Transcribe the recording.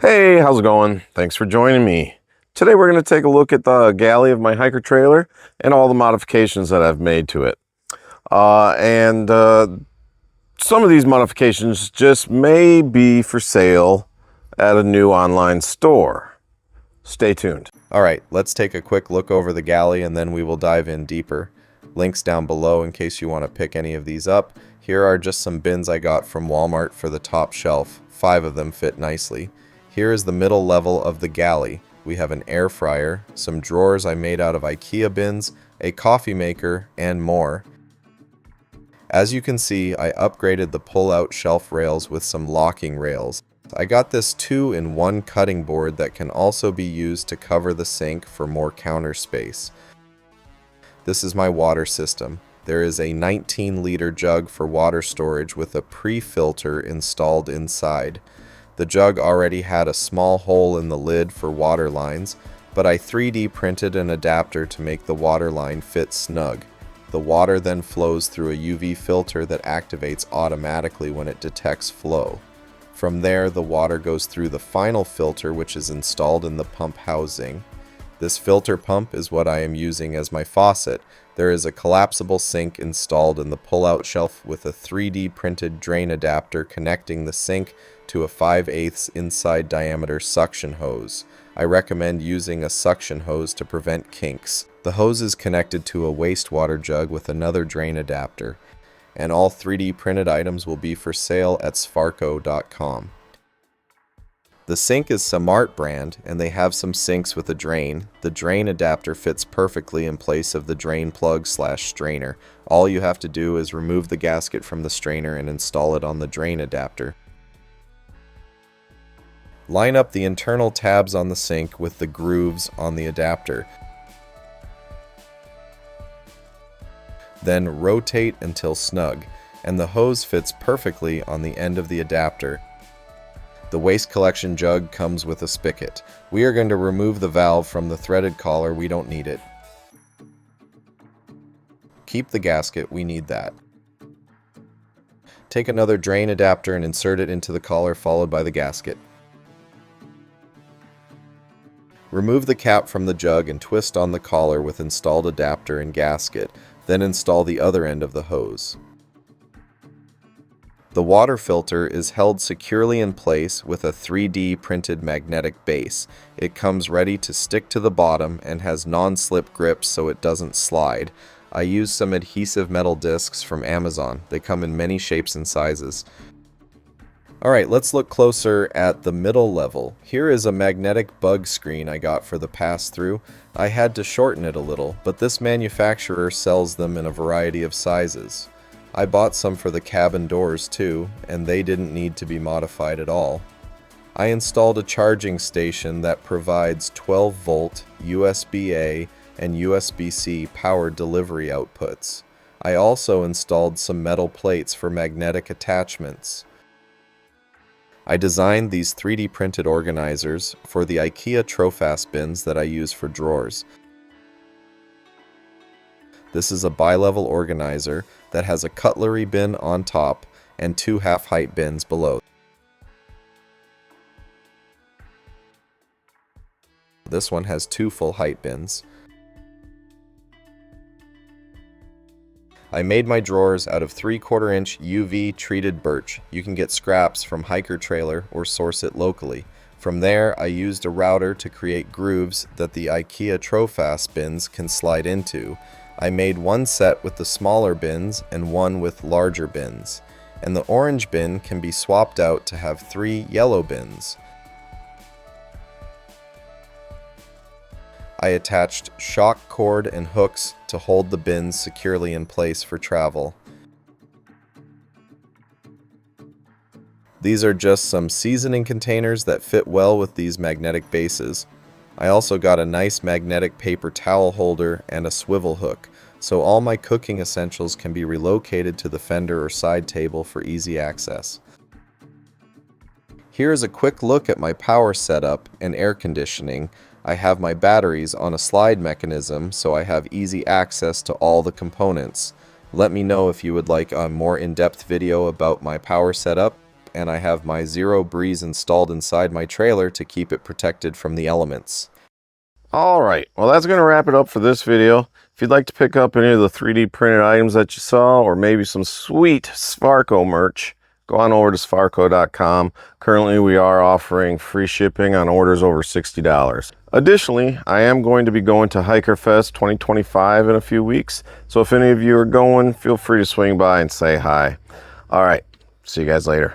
Hey, how's it going? Thanks for joining me. Today we're going to take a look at the galley of my hiker trailer and all the modifications that I've made to it. Some of these modifications just may be for sale at a new online store. Stay tuned. Alright, let's take a quick look over the galley and then we will dive in deeper. Links down below in case you want to pick any of these up. Here are just some bins I got from Walmart for the top shelf. 5 of them fit nicely. Here is the middle level of the galley. We have an air fryer, some drawers I made out of IKEA bins, a coffee maker, and more. As you can see, I upgraded the pull-out shelf rails with some locking rails. I got this 2-in-1 cutting board that can also be used to cover the sink for more counter space. This is my water system. There is a 19-liter jug for water storage with a pre-filter installed inside. The jug already had a small hole in the lid for water lines, but I 3D printed an adapter to make the water line fit snug. The water then flows through a UV filter that activates automatically when it detects flow. From there, the water goes through the final filter, which is installed in the pump housing. This filter pump is what I am using as my faucet. There is a collapsible sink installed in the pull-out shelf with a 3D printed drain adapter connecting the sink to a 5/8 inside diameter suction hose. I recommend using a suction hose to prevent kinks. The hose is connected to a wastewater jug with another drain adapter, and all 3D printed items will be for sale at sfarco.com. The sink is Samart brand, and they have some sinks with a drain. The drain adapter fits perfectly in place of the drain plug/strainer. All you have to do is remove the gasket from the strainer and install it on the drain adapter. Line up the internal tabs on the sink with the grooves on the adapter. Then rotate until snug, and the hose fits perfectly on the end of the adapter. The waste collection jug comes with a spigot. We are going to remove the valve from the threaded collar, we don't need it. Keep the gasket, we need that. Take another drain adapter and insert it into the collar followed by the gasket. Remove the cap from the jug and twist on the collar with installed adapter and gasket, then install the other end of the hose. The water filter is held securely in place with a 3D printed magnetic base. It comes ready to stick to the bottom and has non-slip grips so it doesn't slide. I used some adhesive metal discs from Amazon. They come in many shapes and sizes. Alright, let's look closer at the middle level. Here is a magnetic bug screen I got for the Pass-Thru. I had to shorten it a little, but this manufacturer sells them in a variety of sizes. I bought some for the cabin doors too, and they didn't need to be modified at all. I installed a charging station that provides 12-volt USB-A and USB-C power delivery outputs. I also installed some metal plates for magnetic attachments. I designed these 3D printed organizers for the IKEA Trofast bins that I use for drawers. This is a bi-level organizer that has a cutlery bin on top and 2 half-height bins below. This one has 2 full-height bins. I made my drawers out of 3/4 inch UV treated birch. You can get scraps from Hiker Trailer or source it locally. From there, I used a router to create grooves that the IKEA Trofast bins can slide into. I made one set with the smaller bins and one with larger bins. And the orange bin can be swapped out to have 3 yellow bins. I attached shock cord and hooks to hold the bins securely in place for travel. These are just some seasoning containers that fit well with these magnetic bases. I also got a nice magnetic paper towel holder and a swivel hook, so all my cooking essentials can be relocated to the fender or side table for easy access. Here is a quick look at my power setup and air conditioning. I have my batteries on a slide mechanism, so I have easy access to all the components. Let me know if you would like a more in-depth video about my power setup. and I have my ZeroBreeze installed inside my trailer to keep it protected from the elements. All right, well, that's going to wrap it up for this video. If you'd like to pick up any of the 3D printed items that you saw, or maybe some sweet Sfarco merch, go on over to sfarco.com. Currently, we are offering free shipping on orders over $60. Additionally, I am going to be going to Hiker Fest 2025 in a few weeks. So if any of you are going, feel free to swing by and say hi. All right, see you guys later.